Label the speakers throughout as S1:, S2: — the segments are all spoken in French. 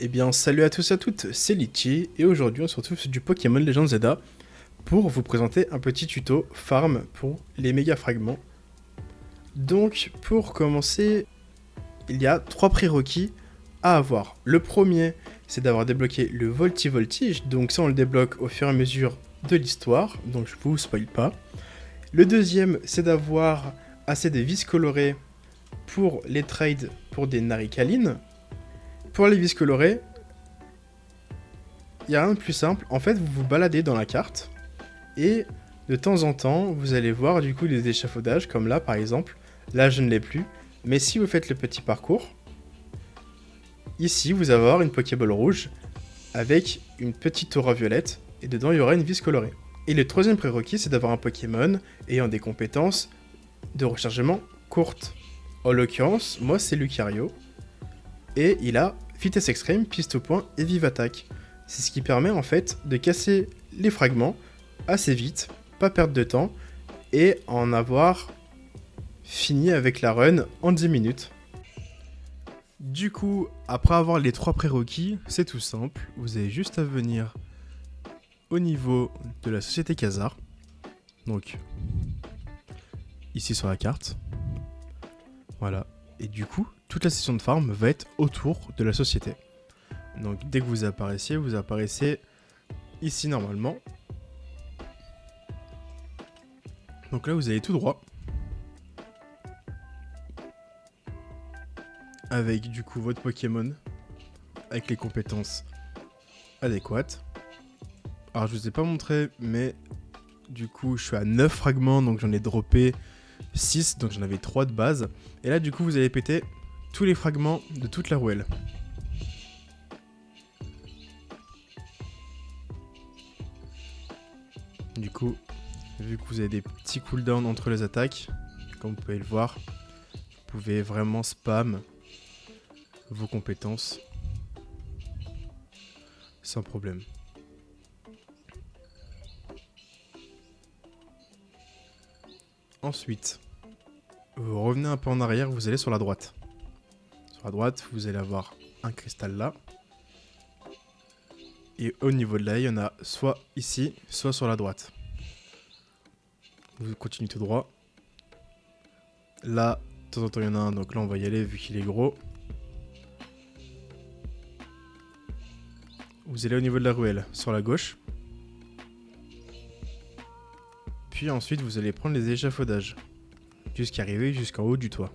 S1: Eh bien, salut à tous et à toutes, c'est Litchi, et aujourd'hui on se retrouve sur du Pokémon Legends Zelda pour vous présenter un petit tuto farm pour les méga fragments. Donc, pour commencer, il y a 3 prérequis à avoir. Le premier, c'est d'avoir débloqué le Voltige, donc ça on le débloque au fur et à mesure de l'histoire, donc je vous spoil pas. Le deuxième, c'est d'avoir assez de vis colorées pour les trades pour des Narikalines. Pour les vis colorées, il n'y a rien de plus simple. En fait, vous vous baladez dans la carte et de temps en temps, vous allez voir du coup des échafaudages comme là par exemple. Là, je ne l'ai plus. Mais si vous faites le petit parcours, ici, vous allez avoir une Pokéball rouge avec une petite aura violette et dedans, il y aura une vis colorée. Et le troisième prérequis, c'est d'avoir un Pokémon ayant des compétences de rechargement courtes. En l'occurrence, moi, c'est Lucario. Et il a vitesse extrême, piste au point et vive attaque. C'est ce qui permet en fait de casser les fragments assez vite, pas perdre de temps, et en avoir fini avec la run en 10 minutes. Du coup, après avoir les 3 prérequis, c'est tout simple, vous avez juste à venir au niveau de la société Khazard, donc ici sur la carte, voilà, et du coup, toute la session de farm va être autour de la société. Donc dès que vous apparaissez ici normalement. Donc là vous allez tout droit. Avec du coup votre Pokémon. Avec les compétences adéquates. Alors je vous ai pas montré mais du coup je suis à 9 fragments donc j'en ai droppé 6 donc j'en avais 3 de base. Et là du coup vous allez péter tous les fragments de toute la rouelle. Du coup, vu que vous avez des petits cooldowns entre les attaques, comme vous pouvez le voir, vous pouvez vraiment spam vos compétences sans problème. Ensuite, vous revenez un peu en arrière, vous allez sur la droite. Sur la droite, vous allez avoir un cristal là. Et au niveau de là, il y en a soit ici, soit sur la droite. Vous continuez tout droit. Là, de temps en temps, il y en a un, donc là, on va y aller vu qu'il est gros. Vous allez au niveau de la ruelle, sur la gauche. Puis ensuite, vous allez prendre les échafaudages, jusqu'à arriver jusqu'en haut du toit.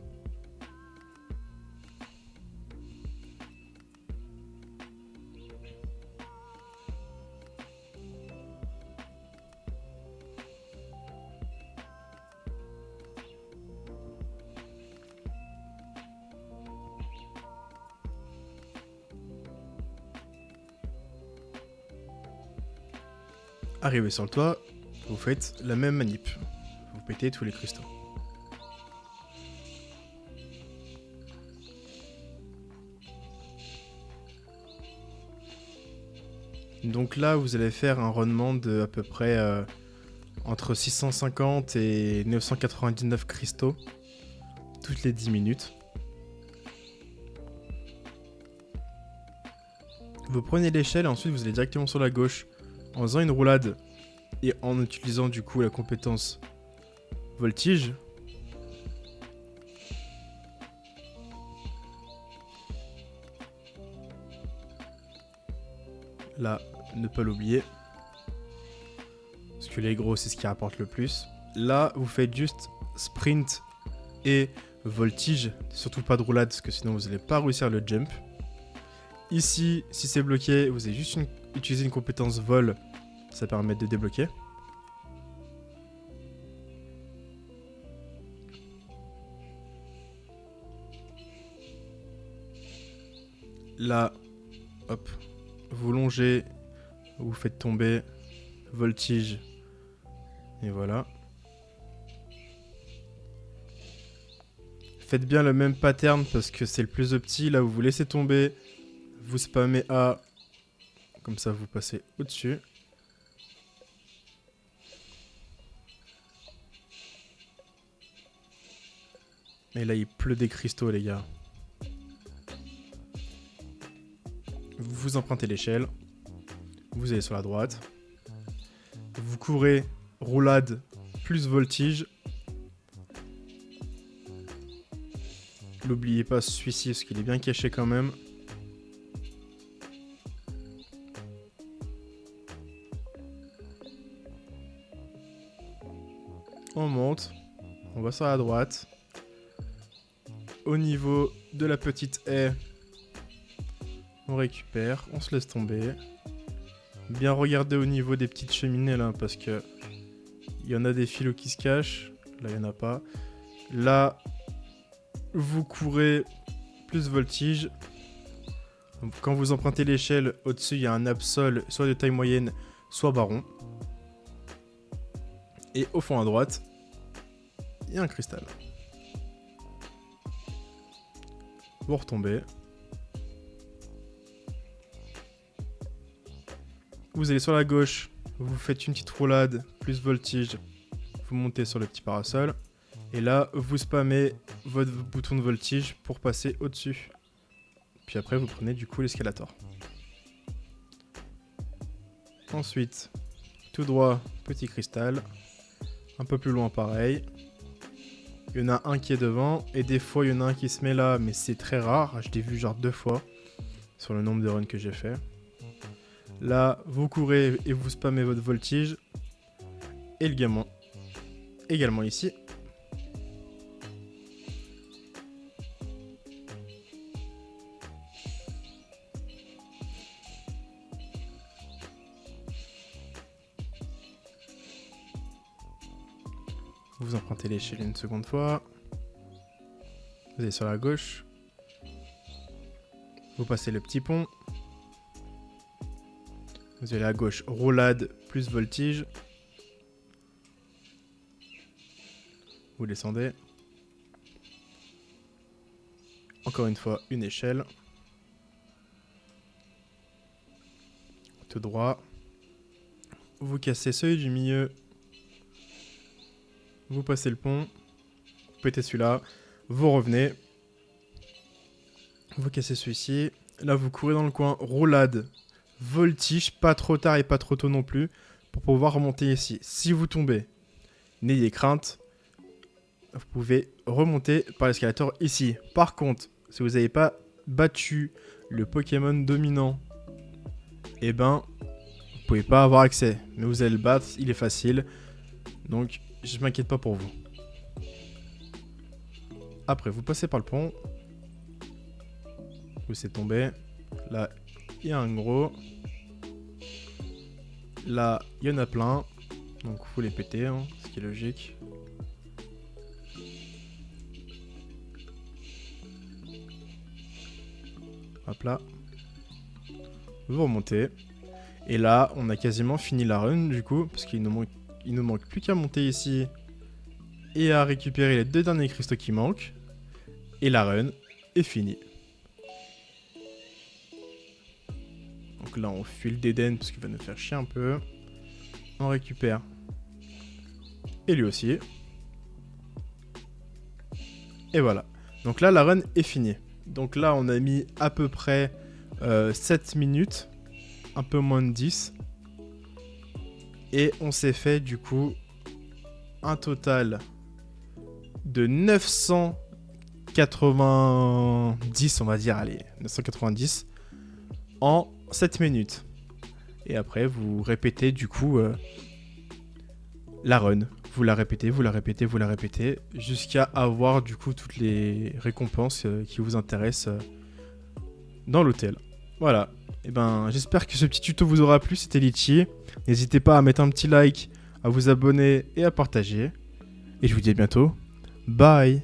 S1: Arrivé sur le toit, vous faites la même manip. Vous pétez tous les cristaux. Donc là, vous allez faire un rendement de à peu près entre 650 et 999 cristaux toutes les 10 minutes. Vous prenez l'échelle et ensuite vous allez directement sur la gauche en faisant une roulade et en utilisant du coup la compétence voltige. Là, ne pas l'oublier. Parce que les gros, c'est ce qui rapporte le plus. Là, vous faites juste sprint et voltige. Surtout pas de roulade, parce que sinon vous n'allez pas réussir le jump. Ici, si c'est bloqué, vous avez juste utilisé une compétence vol. Ça permet de débloquer. Là, hop, vous longez, vous faites tomber, voltige, et voilà. Faites bien le même pattern parce que c'est le plus petit. Là, vous laissez tomber, vous spammez A, comme ça vous passez au-dessus. Et là, il pleut des cristaux, les gars. Vous empruntez l'échelle. Vous allez sur la droite. Vous courez roulade plus voltige. N'oubliez pas celui-ci parce qu'il est bien caché quand même. On monte. On va sur la droite. Au niveau de la petite haie, on récupère, on se laisse tomber. Bien regarder au niveau des petites cheminées là, parce que il y en a des filets qui se cachent. Là, il n'y en a pas. Là, vous courez plus voltige. Quand vous empruntez l'échelle, au-dessus, il y a un absol, soit de taille moyenne, soit baron. Et au fond à droite, il y a un cristal. Vous retombez. Vous allez sur la gauche, vous faites une petite roulade, plus voltige, vous montez sur le petit parasol. Et là, vous spammez votre bouton de voltige pour passer au-dessus. Puis après, vous prenez du coup l'escalator. Ensuite, tout droit, petit cristal. Un peu plus loin, pareil. Il y en a un qui est devant, et des fois il y en a un qui se met là, mais c'est très rare. Je l'ai vu genre 2 fois sur le nombre de runs que j'ai fait. Là, vous courez et vous spammez votre voltige. Et le gamin, également ici. Vous empruntez l'échelle une seconde fois. Vous allez sur la gauche. Vous passez le petit pont. Vous allez à gauche, roulade plus voltige. Vous descendez. Encore une fois, une échelle. Tout droit. Vous cassez celui du milieu. Vous passez le pont. Vous pétez celui-là. Vous revenez. Vous cassez celui-ci. Là, vous courez dans le coin. Roulade. Voltige. Pas trop tard et pas trop tôt non plus. Pour pouvoir remonter ici. Si vous tombez, n'ayez crainte. Vous pouvez remonter par l'escalator ici. Par contre, si vous n'avez pas battu le Pokémon dominant, eh ben, vous pouvez pas avoir accès. Mais vous allez le battre. Il est facile. Donc, je m'inquiète pas pour vous. Après, vous passez par le pont. Vous laissez tomber. Là, il y a un gros. Là, il y en a plein. Donc, vous les pétez, hein, ce qui est logique. Hop là. Vous remontez. Et là, on a quasiment fini la run, du coup, parce qu'il nous manque plus qu'à monter ici et à récupérer les 2 derniers cristaux qui manquent. Et la run est finie. Donc là, on fuit le d'Eden parce qu'il va nous faire chier un peu. On récupère. Et lui aussi. Et voilà. Donc là, la run est finie. Donc là, on a mis à peu près 7 minutes. Un peu moins de 10. Et on s'est fait du coup un total de 990, on va dire, allez, 990 en 7 minutes. Et après, vous répétez du coup la run. Vous la répétez, vous la répétez, vous la répétez, jusqu'à avoir du coup toutes les récompenses qui vous intéressent dans l'hôtel. Voilà. Et ben, j'espère que ce petit tuto vous aura plu, c'était Litchi. N'hésitez pas à mettre un petit like, à vous abonner et à partager. Et je vous dis à bientôt. Bye!